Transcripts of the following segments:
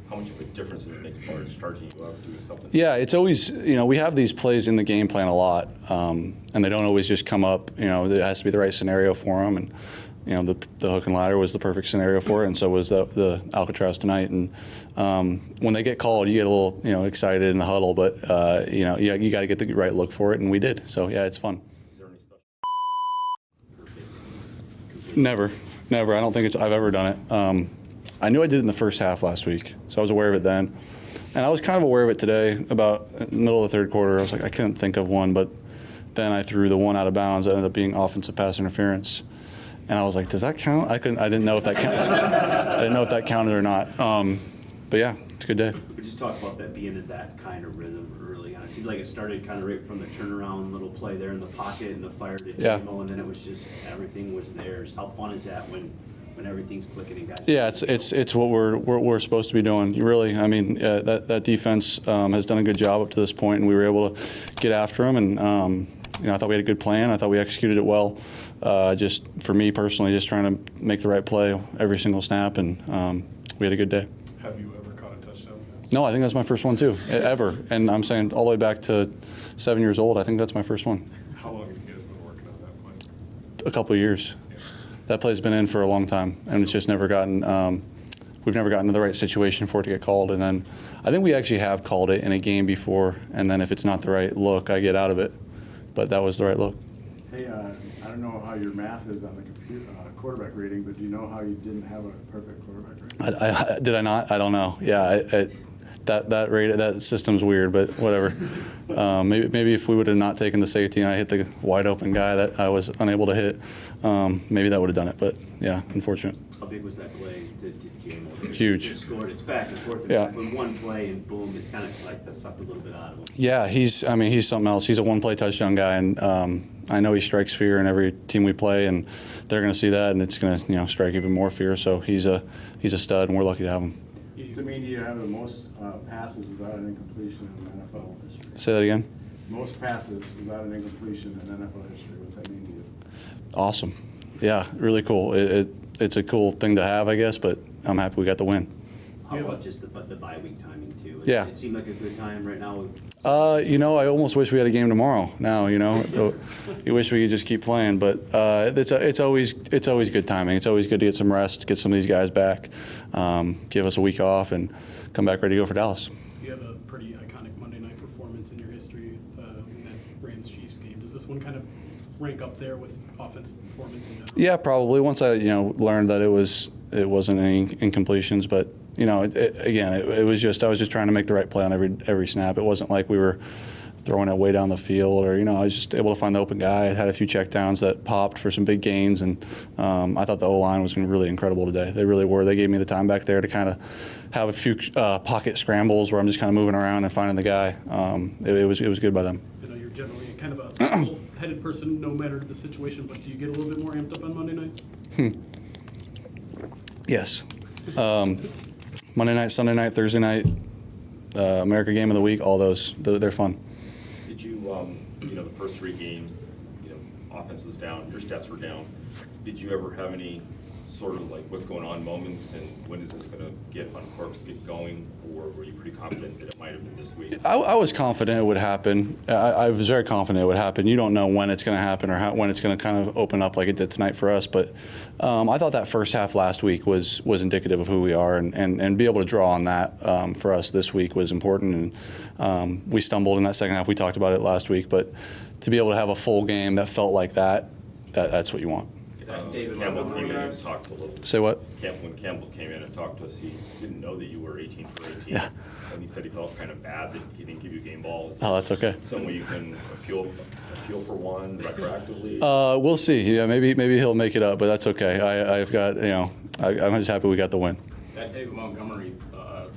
how much of a difference does it make as far as charging you up, doing something? Yeah, it's always, we have these plays in the game plan a lot, and they don't always just come up. It has to be the right scenario for them, and the hook and ladder was the perfect scenario for it, and so was the Alcatraz tonight. And when they get called, you get a little excited in the huddle, but you got to get the right look for it, and we did. So yeah, it's fun. Is there any special? Never. I don't think I've ever done it. I knew I did it in the first half last week, so I was aware of it then. And I was kind of aware of it today, about the middle of the third quarter. I was like, I couldn't think of one, but then I threw the one out of bounds. That ended up being offensive pass interference. And I was like, does that count? I didn't know if that counted. I didn't know if that counted or not. But yeah, it's a good day. We just talked about that being in that kind of rhythm early on. It seemed like it started kind of right from the turnaround little play there in the pocket and the fire to Jamo, and then it was just everything was theirs. How fun is that when everything's clicking and guys? Yeah, it's what we're supposed to be doing. I mean, that defense has done a good job up to this point, and we were able to get after them. And I thought we had a good plan. I thought we executed it well. Just for me personally, just trying to make the right play every single snap, and we had a good day. Have you ever caught a touchdown pass? No, I think that's my first one too, ever. And I'm saying all the way back to 7 years old. I think that's my first one. How long have you guys been working on that play? A couple of years. Yeah. That play's been in for a long time, and it's just never gotten. We've never gotten to the right situation for it to get called. And then I think we actually have called it in a game before. And then if it's not the right look, I get out of it. But that was the right look. Hey, I don't know how your math is on the computer, quarterback rating, but do you know how you didn't have a perfect quarterback rating? Did I not? I don't know. Yeah, that system's weird, but whatever. Maybe if we would have not taken the safety and I hit the wide open guy that I was unable to hit, maybe that would have done it. But yeah, unfortunate. How big was that play to Jamo? Huge. Scored. It's back and forth. And Yeah. With one play and boom, it's kind of like that sucked a little bit out of him. Yeah, he's something else. He's a one-play touchdown guy, and I know he strikes fear in every team we play, and they're going to see that, and it's going to strike even more fear. So he's a stud, and we're lucky to have him. To me, do you have the most passes without an incompletion in NFL history? Say that again. Most passes without an incompletion in NFL history. What's that mean to you? Awesome. Yeah, really cool. It's a cool thing to have, I guess, but I'm happy we got the win. How about just the bye week timing too? Yeah. It seemed like a good time right now. I almost wish we had a game tomorrow. Now, you wish we could just keep playing, but it's always good timing. It's always good to get some rest, get some of these guys back, give us a week off, and come back ready to go for Dallas. You have a pretty iconic Monday night performance in your history in that Rams-Chiefs game. Does this one kind of rank up there with offensive performance in general? Yeah, probably. Once I learned that it wasn't any incompletions, but it was just I was just trying to make the right play on every snap. It wasn't like we were throwing it way down the field, or I was just able to find the open guy. I had a few checkdowns that popped for some big gains, and I thought the O-line was really incredible today. They really were. They gave me the time back there to kind of have a few pocket scrambles where I'm just kind of moving around and finding the guy. It was good by them. I know you're generally kind of a level-headed person, no matter the situation, but do you get a little bit more amped up on Monday nights? Yes. Monday night, Sunday night, Thursday night, America Game of the Week, all those, they're fun. Did you, the first three games, offense was down, your stats were down. Did you ever have any sort of like what's going on moments, and when is this going to get uncorked, get going, or were you pretty confident that it might have been this week? I was confident it would happen. I was very confident it would happen. You don't know when it's going to happen or when it's going to kind of open up like it did tonight for us, but I thought that first half last week was indicative of who we are, and be able to draw on that for us this week was important. And we stumbled in that second half. We talked about it last week, but to be able to have a full game that felt like that's what you want. David Campbell came in and talked a little. Say what? When Campbell came in and talked to us, he didn't know that you were 18 for 18. Yeah. And he said he felt kind of bad that he didn't give you game balls. Oh, that's okay. Some way you can appeal for one retroactively. We'll see. Yeah, maybe he'll make it up, but that's okay. I've got I'm just happy we got the win. That David Montgomery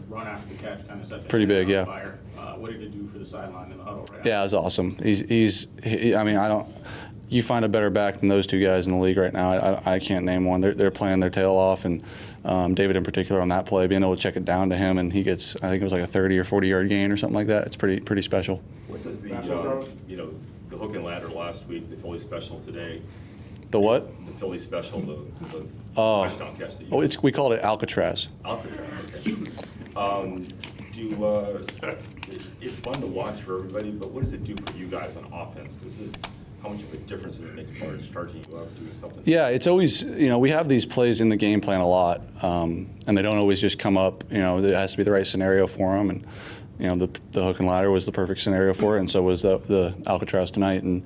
run after the catch kind of set the Pretty big, yeah. fire. What did it do for the sideline in the huddle? Right Yeah, it was awesome. You find a better back than those two guys in the league right now. I can't name one. They're playing their tail off, and David in particular on that play, being able to check it down to him, and he gets, I think it was like a 30 or 40 yard gain or something like that. It's pretty special. What does the the hook and ladder last week, the Philly special today? The what? The Philly special, the touchdown catch that you we called it Alcatraz. Alcatraz, okay. It's fun to watch for everybody, but what does it do for you guys on offense? How much of a difference does it make as far as charging you up, doing something? Yeah, it's always, we have these plays in the game plan a lot, and they don't always just come up. It has to be the right scenario for them, and the hook and ladder was the perfect scenario for it, and so was the Alcatraz tonight. And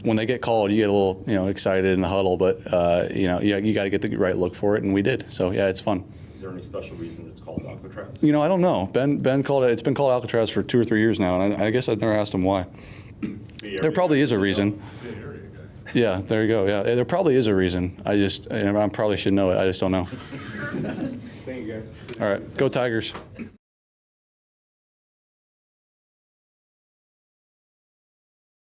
when they get called, you get a little excited in the huddle, but you got to get the right look for it, and we did. So yeah, it's fun. Is there any special reason it's called Alcatraz? I don't know. Ben called it. It's been called Alcatraz for 2 or 3 years now, and I guess I've never asked him why. There probably is a reason. Bay Area guy. Yeah, there you go. Yeah, there probably is a reason. I probably should know it. I just don't know. Thank you, guys. All right, go Tigers.